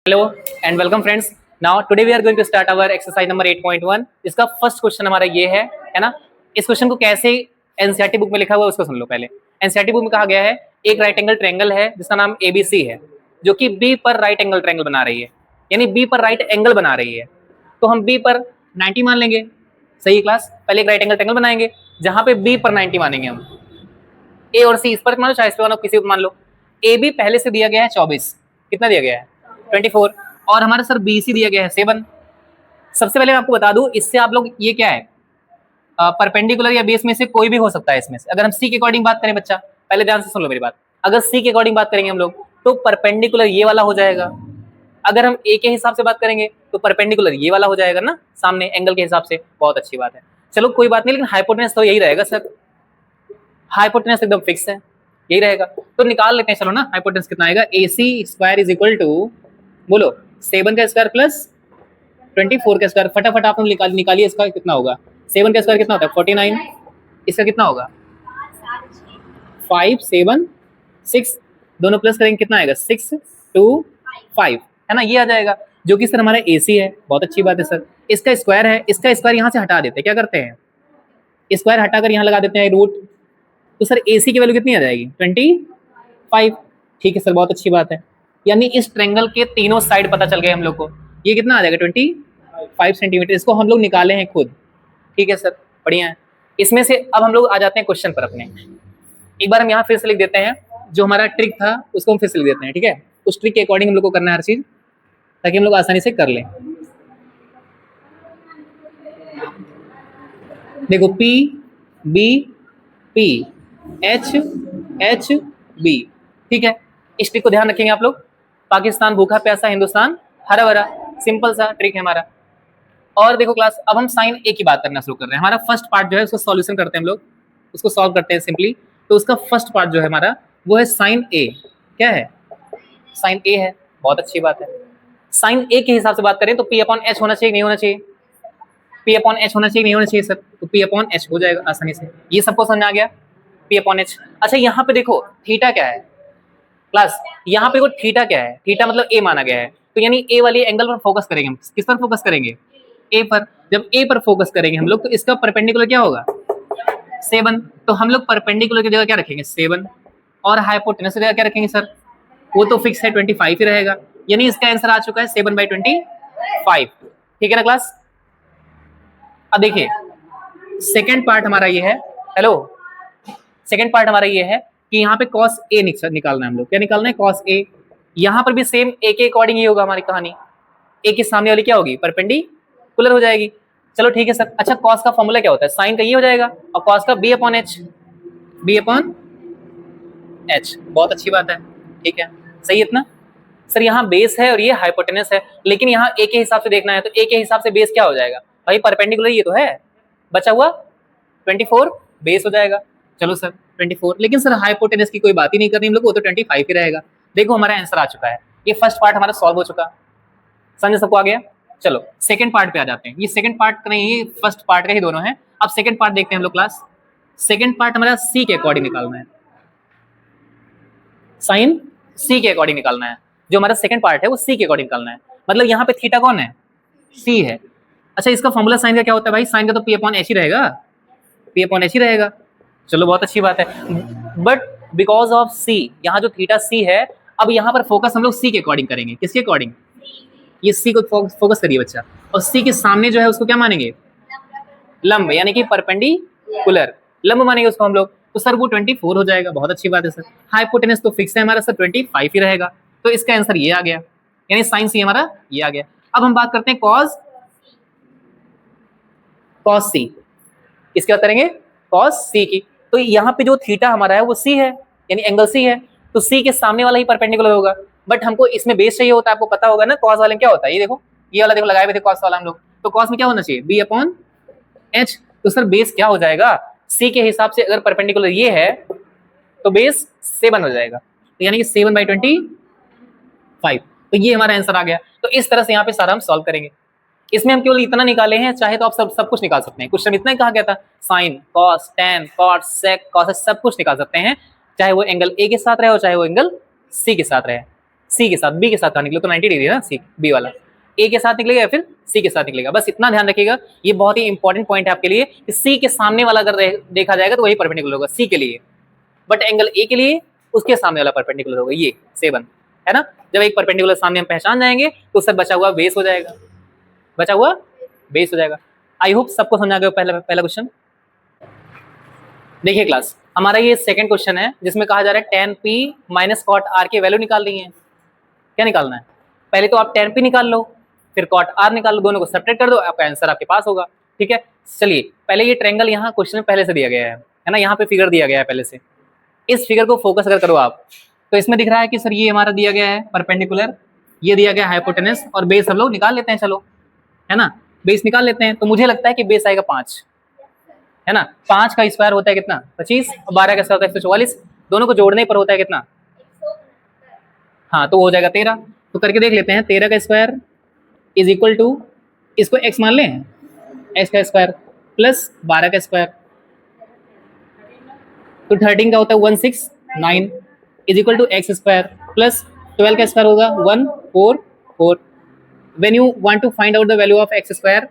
Hello and welcome friends. Now today we are going to start our exercise number 8.1। इसका first question हमारा ये है ना। इस क्वेश्चन को कैसे एनसीईआरटी बुक में लिखा हुआ है उसको सुन लो पहले। एनसीईआरटी बुक में कहा गया है एक राइट एंगल ट्रायंगल है जिसका नाम एबीसी है, जो कि बी पर राइट एंगल ट्रायंगल बना रही है, यानी बी पर राइट एंगल बना रही है। तो हम बी पर 90 मान लेंगे। सही क्लास, पहले एक राइट एंगल ट्रायंगल बनाएंगे जहां पे बी पर 90 मानेंगे हम। ए और सी इस पर मान लो, चाहे इस पर मानो, किसी पर मान लो। ए बी पहले से दिया गया है 24, कितना दिया गया है 24, और हमारा सर बी सी दिया गया है 7। सबसे पहले मैं आपको बता दूं, इससे आप लोग ये क्या है, परपेंडिकुलर या बेस में से कोई भी हो सकता है इसमें से। अगर हम सी के अकॉर्डिंग बात करें, बच्चा पहले ध्यान से सुन लो मेरी बात। अगर सी के अकॉर्डिंग बात करेंगे हम लोग तो परपेंडिकुलर ये वाला हो जाएगा। अगर हम ए के हिसाब से बात करेंगे तो परपेंडिकुलर ये वाला हो जाएगा ना, सामने एंगल के हिसाब से। बहुत अच्छी बात है, चलो कोई बात नहीं, लेकिन हाइपोटेनस तो यही रहेगा सर। हाइपोटेनस एकदम फिक्स है, यही रहेगा। तो निकाल लेते हैं चलो ना, हाइपोटेनस कितना आएगा। ए सी स्क्वायर इज इक्वल टू, बोलो 7 का स्क्वायर प्लस 24 का स्क्वायर। फटाफट आप लोग निकालिए, इसका कितना होगा। 7 का स्क्वायर कितना होता है 49, इसका कितना होगा 5 7 6, दोनों प्लस करेंगे कितना आएगा 6 2 5, है ना, ये आ जाएगा, जो कि सर हमारा AC है। बहुत अच्छी बात है सर। इसका स्क्वायर है, इसका स्क्वायर यहाँ से हटा देते हैं। क्या करते हैं, स्क्वायर हटाकर यहाँ लगा देते हैं रूट। तो सर AC की वैल्यू कितनी आ जाएगी 25। ठीक है सर, बहुत अच्छी बात है। यानी इस ट्रायंगल के तीनों साइड पता चल गए हम लोग को। ये कितना आ जाएगा 25 सेंटीमीटर। इसको हम लोग निकाले हैं खुद। ठीक है सर, बढ़िया है। इसमें से अब हम लोग आ जाते हैं क्वेश्चन पर अपने। एक बार हम यहाँ फिर से लिख देते हैं, जो हमारा ट्रिक था उसको हम फिर से लिख देते हैं। ठीक है, उस ट्रिक के अकॉर्डिंग हम लोग को करना है हर चीज, ताकि हम लोग आसानी से कर लें। देखो P B P H H B, ठीक है। इस ट्रिक को ध्यान रखेंगे आप लोग। पाकिस्तान भूखा प्यासा, हिंदुस्तान हरा भरा, सिंपल सा ट्रिक है हमारा। और देखो क्लास, अब हम साइन ए की बात करना शुरू कर रहे हैं। हमारा फर्स्ट पार्ट जो है उसको सॉल्यूशन करते हैं हम लोग, उसको सॉल्व करते हैं सिंपली। तो उसका फर्स्ट पार्ट जो है हमारा वो है साइन ए। क्या है, साइन ए है। बहुत अच्छी बात है। साइन ए के हिसाब से बात करें तो P अपॉन एच होना चाहिए, नहीं होना चाहिए। P अपॉन एच होना चाहिए, नहीं होना चाहिए सर। तो P अपॉन एच हो जाएगा आसानी से। ये सबको समझ आ गया, P अपॉन एच। अच्छा, यहाँ पे देखो थीटा क्या है क्लास, यहाँ पे देखो थीटा क्या है। थीटा मतलब ए माना गया है, तो यानी ए वाली एंगल पर फोकस करेंगे हम। किस पर फोकस करेंगे, ए पर। जब ए पर फोकस करेंगे हम लोग तो इसका परपेंडिकुलर क्या होगा 7। तो हम लोग परपेंडिकुलर की जगह क्या रखेंगे 7, और हाइपोटेनस की जगह क्या रखेंगे सर, वो तो फिक्स है 25 ही रहेगा। यानी इसका आंसर आ चुका है 7/25। ठीक है ना क्लास। अब देखिए सेकेंड पार्ट हमारा ये है, हेलो, सेकेंड पार्ट हमारा ये है कि यहाँ पे cos A निकालना है हम लोग। क्या निकालना है cos A। यहाँ पर भी सेम A के अकॉर्डिंग ही होगा हमारी कहानी। A के सामने वाली क्या होगी, परपेंडिकुलर हो जाएगी। चलो ठीक है सर। अच्छा, cos का फॉर्मूला क्या होता है, साइन का ये हो जाएगा, और cos का B upon H, B upon H. बहुत अच्छी बात है, ठीक है, सही है इतना। सर यहाँ बेस है और ये हाइपोटेनस है, लेकिन यहाँ A के हिसाब से देखना है तो A के हिसाब से बेस क्या हो जाएगा भाई, परपेंडिकुलर ये तो है, बचा हुआ 24 बेस हो जाएगा। चलो सर 24, लेकिन सर हाइपोटेनस की कोई बात ही नहीं करनी हम लोग को, तो 25 ही रहेगा। देखो हमारा आंसर आ चुका है। ये फर्स्ट पार्ट हमारा सॉल्व हो चुका, समझ सबको आ गया। चलो सेकंड पार्ट पे आ जाते हैं। ये सेकंड पार्ट का नहीं, ये फर्स्ट पार्ट का ही दोनों है। अब सेकंड पार्ट देखते हैं हम लोग क्लास। सेकंड पार्ट हमारा सी के अकॉर्डिंग निकालना है, साइन सी के अकॉर्डिंग निकालना है। जो हमारा सेकंड पार्ट है वो सी के अकॉर्डिंग निकालना है। मतलब यहाँ पे थीटा कौन है, सी है। अच्छा, इसका फॉर्मूला साइन का क्या होता है भाई, साइन का तो P अपॉन एच ही रहेगा, P अपॉन एच ही रहेगा। चलो बहुत अच्छी बात है। बट बिकॉज ऑफ सी, यहाँ जो थीटा सी है, अब यहाँ पर फोकस हम लोग सी के अकॉर्डिंग करेंगे। किसके अकॉर्डिंग, ये सी को फोकस करिए बच्चा। और सी के सामने जो है उसको क्या मानेंगे, लंब, यानी कि परपेंडिकुलर, लंब मानेंगे उसको हम लोग। तो सर वो 24 हो जाएगा। बहुत अच्छी बात है सर। हाइपोटेनस तो फिक्स है हमारा सर, 25 ही रहेगा। तो इसका आंसर ये आ गया, यानी साइन सी हमारा ये आ गया। अब हम बात करते हैं कॉस सी। किसकी बात करेंगे, कॉस सी की। तो यहाँ पे जो थीटा हमारा है वो सी है, यानी एंगल सी है, तो सी के सामने वाला ही परपेंडिकुलर होगा। बट हमको इसमें बेस चाहिए होता है, आपको पता होगा ना कॉस वाले में क्या होता है। ये देखो, ये वाला देखो लगाए हुए थे कॉस वाला हम लोग। तो कॉस में क्या होना चाहिए, B अपॉन एच। तो सर बेस क्या हो जाएगा, सी के हिसाब से अगर परपेंडिकुलर ये है तो बेस 7 हो जाएगा, तो यानी कि 7/25। तो ये हमारा आंसर आ गया। तो इस तरह से यहाँ पे सारा हम सॉल्व करेंगे। इसमें हम केवल इतना निकाले हैं, चाहे तो आप सब कुछ निकाल सकते हैं। क्वेश्चन इतना ही कहा गया था, sine cos tan cot sec cos, सब कुछ निकाल सकते हैं, चाहे वो एंगल ए के साथ रहे और चाहे वो एंगल सी के साथ रहे। सी के साथ, बी के साथ कहाँ निकले तो 90 डिग्री है ना, सी बी वाला ए के साथ निकलेगा या फिर सी के साथ निकलेगा। बस इतना ध्यान रखिएगा, ये बहुत ही इंपॉर्टेंट पॉइंट है आपके लिए कि सी के सामने वाला अगर देखा जाएगा तो वही परपेंडिकुलर होगा सी के लिए, बट एंगल ए के लिए उसके सामने वाला परपेंडिकुलर होगा, ये 7 है ना। जब एक परपेंडिकुलर सामने हम पहचान जाएंगे तो उससे बचा हुआ बेस हो जाएगा, बचा हुआ बेस हो जाएगा। आई होप सबको समझ आ गया पहला क्वेश्चन। देखिए क्लास, हमारा ये सेकंड क्वेश्चन है जिसमें कहा जा रहा है tan p minus cot r की वैल्यू निकाल रही है। क्या निकालना है? पहले तो आप tan p निकाल लो, फिर कॉट r निकाल लो, दोनों को सेपरेट कर दो, आपका आंसर आपके पास होगा। ठीक है, चलिए पहले ये ट्रायंगल यहाँ क्वेश्चन में पहले से दिया गया है ना, यहाँ पे फिगर दिया गया है पहले से। इस फिगर को फोकस अगर करो आप तो इसमें दिख रहा है कि सर ये हमारा दिया गया है परपेंडिकुलर, ये दिया गया हाइपोटेनस, और बेस हम लोग निकाल लेते हैं, चलो है ना, बेस निकाल लेते हैं। तो मुझे लगता है कि बेस आएगा 5, है ना। 5 का स्क्वायर होता है कितना? 25, और 12 का स्क्वायर होता है 144, दोनों को जोड़ने पर होता है कितना? हाँ, तो हो जाएगा 13। तो करके देख लेते हैं, 13 का स्क्वायर इज इक्वल टू, इसको x मान लें, x का स्क्वायर प्लस 12 का स्क्वायर, तो 13 का होता है 169 is equal to x square plus 12 का स्क्वायर होगा 144। When you want to find out the value of x square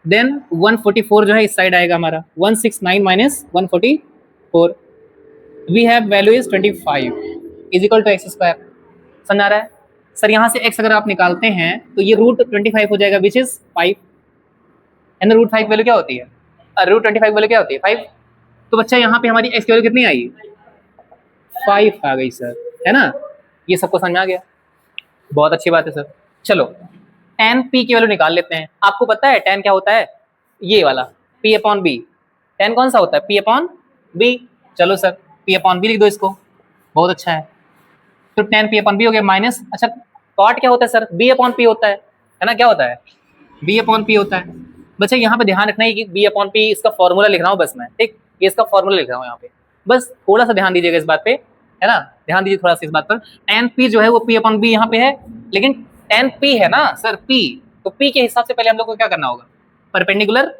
then 144 जो है इस साइड आएगा हमारा, 169 minus 144, we have value is 25 is equal to x square. समझ आ रहा है सर? यहाँ से x अगर आप निकालते हैं तो ये रूट 25 हो जाएगा विच इज 5, है ना। रूट 5 वैल्यू क्या होती है? रूट 25 वैल्यू क्या होती है? 5। तो बच्चा यहाँ पे हमारी x की वैल्यू कितनी आई? 5 आ गई सर, है ना। ये सबको समझ में आ गया, बहुत अच्छी बात है सर। चलो tan p की वैल्यू निकाल लेते हैं। आपको पता है tan क्या होता है? ये वाला p अपॉन b। tan कौन सा होता है? p upon b। चलो सर p अपॉन b लिख दो इसको, बहुत अच्छा है। तो tan p अपॉन b हो गया माइनस, अच्छा cot क्या होता है सर? b अपॉन p होता है ना। क्या होता है? b अपॉन p होता है। बच्चा यहाँ पे ध्यान रखना है कि b अपॉन p इसका फॉर्मूला लिख रहा हूँ बस मैं, ठीक, ये इसका फॉर्मूला लिख रहा हूँ यहाँ पे, बस थोड़ा सा ध्यान दीजिएगा इस बात पे, है ना। ध्यान दीजिए थोड़ा सा इस बात पर। tan p जो है वो p अपॉन b यहाँ पे है, लेकिन tan p है ना सर p, तो p के हिसाब से पहले हम लोग को क्या करना होगा? परपेंडिकुलर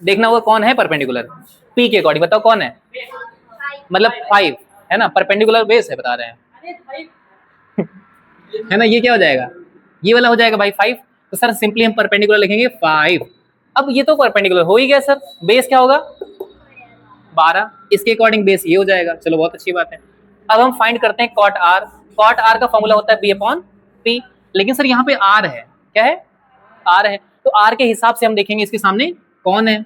देखना होगा, कौन है परपेंडिकुलर p के अकॉर्डिंग, बताओ कौन है? मतलब 5 है ना, परपेंडिकुलर बेस है बता रहे हैं है ना। ये क्या हो जाएगा? ये वाला हो जाएगा भाई 5। तो सर सिंपली हम परपेंडिकुलर लिखेंगे 5। अब ये तो परपेंडिकुलर हो ही गया सर, बेस क्या होगा? 12, इसके अकॉर्डिंग बेस ये हो जाएगा। चलो बहुत अच्छी बात है। अब हम फाइंड करते हैं कॉट आर। कॉट आर का फॉर्मूला होता है b अपॉन p, लेकिन सर यहाँ पे r है, क्या है? r है, तो r के हिसाब से हम देखेंगे इसके सामने कौन है?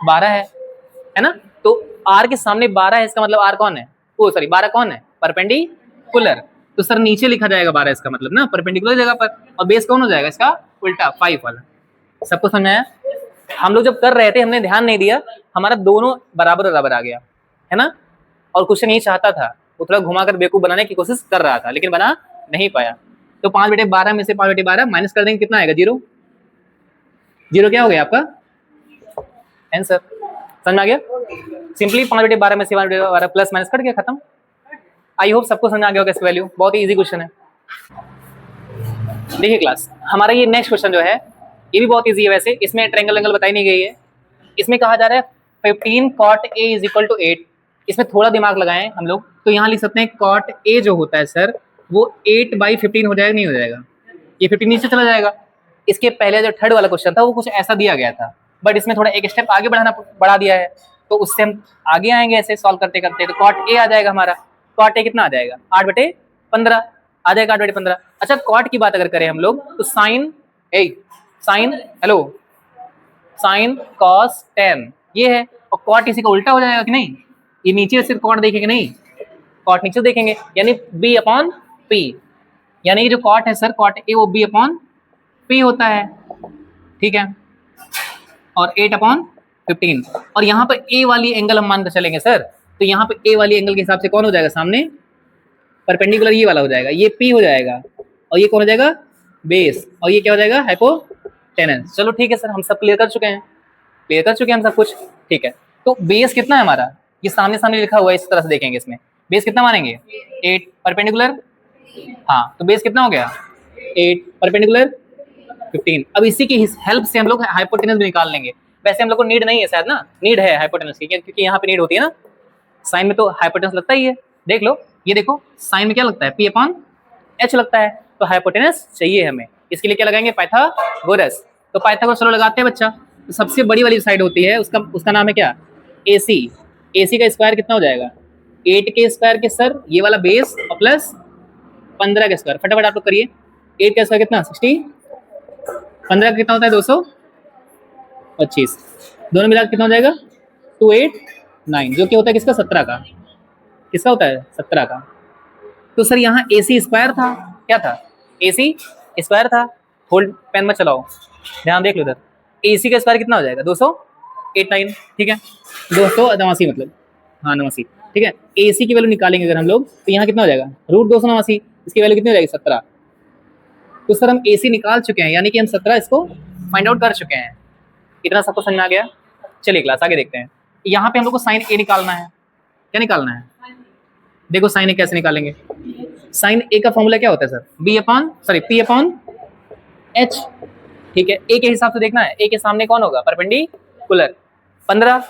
12 है ना। तो r के सामने 12 है, इसका मतलब r कौन है? ओ सॉरी 12 कौन है? परपेंडिकुलर। तो सर नीचे लिखा जाएगा 12 इसका मतलब ना, परपेंडिकुलर जगह पर, और बेस कौन हो जाएगा इसका? उल्टा 5 वाला। सबको समझ आया? हम लोग जब कर रहे थे हमने ध्यान नहीं दिया, हमारा दोनों बराबर बराबर आ गया, है ना। और क्वेश्चन यही चाहता था, वो थोड़ा घुमाकर बेवकूफ बनाने की कोशिश कर रहा था, लेकिन बना नहीं पाया। तो 5/12 में से 5/12 माइनस कर देंगे, कितना आएगा? 0। 0 क्या हो गया आपका आंसर? समझ में आ गया? सिंपली 5/12 में से 5/12 प्लस माइनस कट गया, खत्म। आई होप सबको समझ आ गया होगा इसकी वैल्यू, बहुत ही इजी क्वेश्चन है। देखिए क्लास, हमारा ये नेक्स्ट क्वेश्चन जो है ये भी बहुत इजी है वैसे, इसमें ट्रायंगल एंगल बताई नहीं गई है। इसमें कहा जा रहा है 15 cot a is equal to 8। इसमें थोड़ा दिमाग लगाएं हम लोग तो यहाँ लिख सकते हैं cot a जो होता है सर वो 8/15 हो जाएगा, नहीं हो जाएगा? ये 15 नीचे चला जाएगा। इसके पहले जो थर्ड वाला क्वेश्चन था वो कुछ ऐसा दिया गया था, बट इसमें थोड़ा एक स्टेप आगे बढ़ा दिया है, तो उससे हम आगे आएंगे ऐसे सॉल्व करते करते। तो cot a आ जाएगा हमारा, cot a कितना आ जाएगा? 8/15 आ जाएगा, 8/15। अच्छा cot की बात अगर करें हम लोग तो साइन हेलो साइन कॉस 10 ये है, और कॉट इसी का उल्टा हो जाएगा कि नहीं? ये नीचे सिर्फ कॉट देखेंगे नहीं, कॉट नीचे देखेंगे, यानी b अपॉन p, यानी जो कॉट है सर कॉट ए वो b अपॉन p होता है, ठीक है। और 8/15, और यहाँ पर a वाली एंगल हम मानकर चलेंगे सर, तो यहाँ पे a वाली एंगल के हिसाब से कौन हो जाएगा सामने? परपेंडिकुलर ये वाला हो जाएगा, ये p हो जाएगा, और ये कौन हो जाएगा? बेस, और ये क्या हो जाएगा? हाइपोटेनस। चलो ठीक है सर, हम सब क्लियर कर चुके हैं हम सब कुछ, ठीक है। तो बेस कितना है हमारा? ये सामने सामने लिखा हुआ है, इस तरह से देखेंगे, इसमें बेस कितना मानेंगे? 8 परपेंडिकुलर, हाँ तो बेस कितना हो गया? 8 परपेंडिकुलर 15। अब इसी की हेल्प से हम लोग हाइपोटेनस भी निकाल लेंगे। वैसे हम लोग को नीड नहीं है शायद ना, नीड है हाइपोटेनस की, क्योंकि यहाँ पे नीड होती है ना, साइन में तो हाइपोटेनस लगता ही है। देख लो, ये देखो साइन में क्या लगता है? p अपॉन h लगता है, तो हाइपोटेनस चाहिए हमें, इसके लिए क्या लगाएंगे, पाइथागोरस। तो पाइथागोरस चलो लगाते हैं बच्चा। तो सबसे बड़ी वाली साइड होती है उसका उसका नाम है क्या, AC। AC का स्क्वायर कितना हो जाएगा, 8 के स्क्वायर के सर ये वाला बेस और प्लस 15 का स्क्वायर, फटाफट आप लोग करिए। 8 का स्क्वायर कितना 60, 15 का कितना होता है 225, दोनों मिलाकर कितना हो जाएगा 289, जो कि होता है किसका 17 का, किसका होता है 17 का। तो सर यहाँ AC स्क्वायर था, क्या था AC स्क्वायर था, होल्ड पेन में चलाओ, ध्यान देख लो इधर, AC का स्क्वायर कितना हो जाएगा 289, ठीक है 289 मतलब, हाँ 89, ठीक है। AC की वैल्यू निकालेंगे अगर हम लोग तो यहाँ कितना हो जाएगा √289, इसकी वैल्यू कितनी हो जाएगी 17। तो सर हम AC निकाल चुके हैं, यानी कि हम 17 इसको फाइंड आउट कर चुके हैं। इतना सबको समझ में आ गया। चलिए क्लास आगे देखते हैं। यहाँ पे हम लोग को साइन A निकालना है, क्या निकालना है, देखो साइन A कैसे निकालेंगे। साइन A का फॉर्मूला क्या होता है सर, P/H, ठीक है। A के हिसाब से देखना है, A के सामने कौन होगा परपेंडिकुलर 15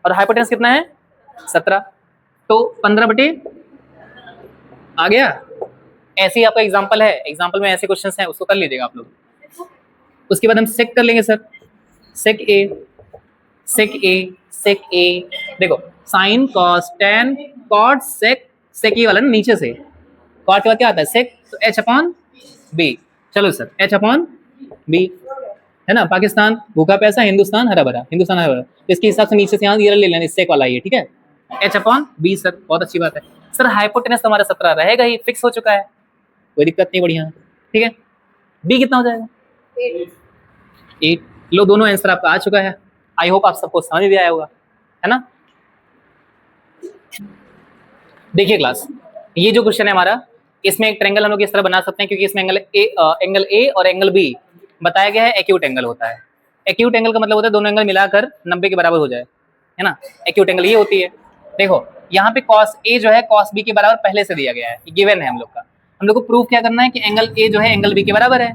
और हाइपोटेनस कितना है 17, तो 15 आ गया। ऐसे ही आपका एग्जांपल है, एग्जांपल में ऐसे क्वेश्चंस हैं उसको कर लीजिएगा आप लोग। उसके बाद हम सेक कर लेंगे सर, सेक A देखो sine cos tan cot sec, sec ये वाला ना नीचे से, कॉट के बाद क्या आता है सेक, तो H/B। चलो सर H/B है ना, पाकिस्तान भूखा प्यासा, हिंदुस्तान हरा भरा, हिंदुस्तान हरा भरा, तो इसके हिसाब से नीचे से यहाँ ये ले लेना, सेक वाला ये, ठीक है H/B सर, बहुत अच्छी बात है सर। हाइपोटेनस हमारा 17 रहेगा ही, फिक्स हो चुका है, कोई दिक्कत नहीं, बढ़िया, ठीक है। B कितना हो जाएगा 8, लो दोनों आंसर आपका आ चुका है। आई होप आप सबको समझ भी आया होगा, है ना। देखिए क्लास, ये जो क्वेश्चन है हमारा, इसमें एक ट्रायंगल हम लोग इस तरह बना सकते हैं, क्योंकि इसमें एंगल ए और एंगल बी बताया गया है, एक्यूट एंगल होता है। एक्यूट एंगल का मतलब होता है दोनों एंगल मिलाकर 90 के बराबर हो जाए, है ना, एक्यूट एंगल ये होती है। देखो यहाँ पे cos A जो है cos B के बराबर पहले से दिया गया है, गिवन है हम लोग का। हम लोग को प्रूव क्या करना है कि एंगल A जो है एंगल B के बराबर है,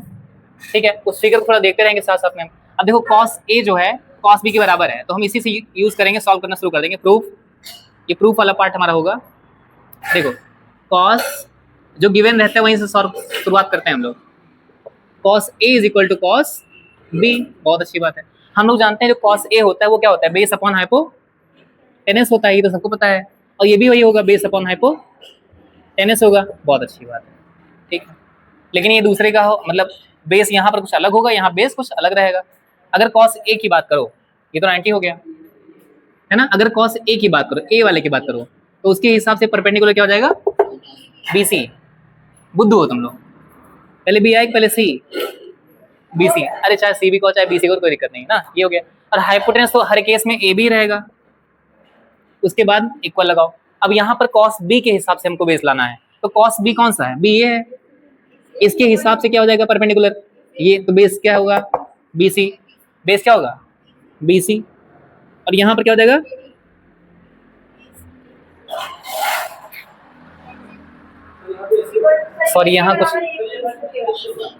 ठीक है। उस फिगर को थोड़ा देखते रहेंगे साथ साथ में। अब देखो cos A जो है cos B के बराबर है, तो हम इसी से यूज करेंगे, सॉल्व करना शुरू कर देंगे। प्रूफ, ये प्रूफ वाला पार्ट हमारा होगा। देखो cos जो गिवन रहता है वहीं से शुरुआत करते हैं हम लोग। cos A is equal to cos B, बहुत अच्छी बात है। हम लोग जानते हैं जो cos A होता है वो क्या होता है, बेस अपॉन हाइपोटेनस होता है, ये तो सबको पता है। और ये भी वही होगा, बेस अपॉन हाइपोटेनस होगा, बहुत अच्छी बात है, ठीक है। लेकिन ये दूसरे का हो, मतलब बेस यहाँ पर कुछ अलग होगा, यहाँ बेस कुछ अलग रहेगा। अगर cos A की बात करो, ये तो 90 हो गया, है ना। अगर cos A की बात करो, A वाले की बात करो, तो उसके हिसाब से परपेंडिकुलर क्या हो जाएगा BC। बुद्धू हो तुम लोग, पहले B आएगा पहले C, BC, अरे चाहे C भी को चाहे BC को, कोई दिक्कत नहीं ना, ये हो गया। और हाइपोटेनस तो हर केस में AB रहेगा, उसके बाद इक्वल लगाओ। अब यहाँ पर cos B के हिसाब से हमको बेस लाना है, तो cos B कौन सा है, B ये है, इसके हिसाब से क्या हो जाएगा परपेंडिकुलर ये, तो बेस क्या होगा BC, बेस क्या होगा BC। और यहाँ पर क्या हो जाएगा, सॉरी यहाँ कुछ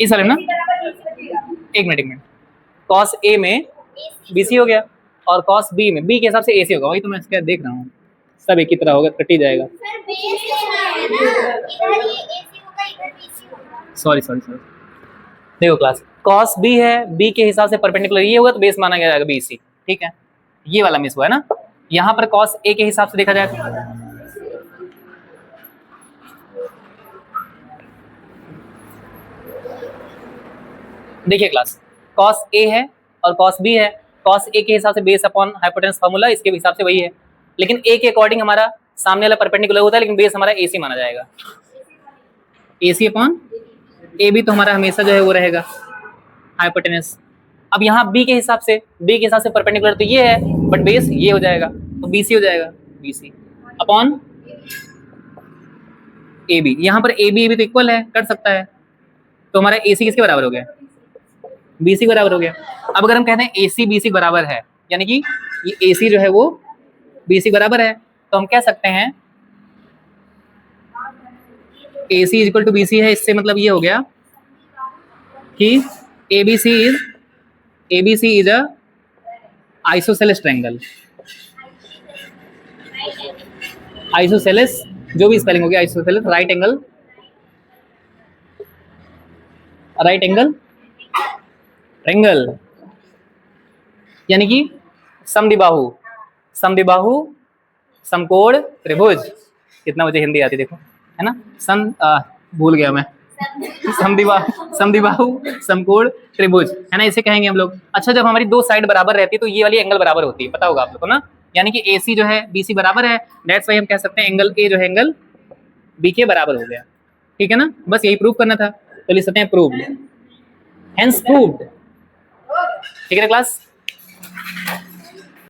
इस वाले ना, एक मिनट, cos A में BC हो गया और cos B में B के हिसाब से AC होगा, वही तो मैं क्या देख रहा हूँ, सब एक ही तरह होगा, कट ही जाएगा। सॉरी देखो क्लास, cos B है, B के हिसाब से परपेंडिकुलर ये होगा, तो बेस माना जाएगा BC, ठीक है। ये वाला मिस हुआ है ना। यहाँ पर cos A के हिसाब से देखा जाए, देखिए क्लास, cos A है और cos B है। cos A के हिसाब से बेस अपॉन हाइपोटेनस फार्मूला इसके हिसाब से वही है, लेकिन A के अकॉर्डिंग हमारा सामने वाला परपेंडिकुलर होता है, लेकिन बेस हमारा AC माना जाएगा, AC अपॉन AB, तो हमारा हमेशा जो है वो रहेगा हाइपोटेनस। अब यहाँ B के हिसाब से परपेंडिकुलर तो ये है, बट बेस ये हो जाएगा, तो BC हो जाएगा, BC अपॉन AB। यहाँ पर AB भी तो इक्वल है, कर सकता है, तो हमारा AC किसके बराबर हो गया, BC के बराबर हो गया। अब अगर हम कहते हैं AC BC बराबर है, यानी कि ये AC जो है वो BC बराबर है, तो हम कह सकते हैं AC is equal to BC है। इससे मतलब ये हो गया कि ABC is a isosceles triangle, isosceles जो भी स्पेलिंग हो गया, isosceles right angle right angle triangle, यानी कि समद्विबाहु, समद्विबाहु समकोण त्रिभुज। कितना मुझे हिंदी आती देखो, है ना। भूल गया मैं। समद्विबाहु, समद्विबाहु समकोण त्रिभुज, है ना, इसे कहेंगे हम लोग। अच्छा, जब हमारी दो साइड बराबर रहती है तो ये वाली एंगल बराबर होती है, पता होगा आप लोग को ना। यानी कि AC जो है BC बराबर है, दैट्स व्हाई हम कह सकते हैं एंगल A जो है एंगल B के बराबर हो गया। ठीक है ना, बस यही प्रूव करना था, तो लिख सकते हैं प्रूव्ड, हेंस प्रूव्ड। ठीक है ना क्लास।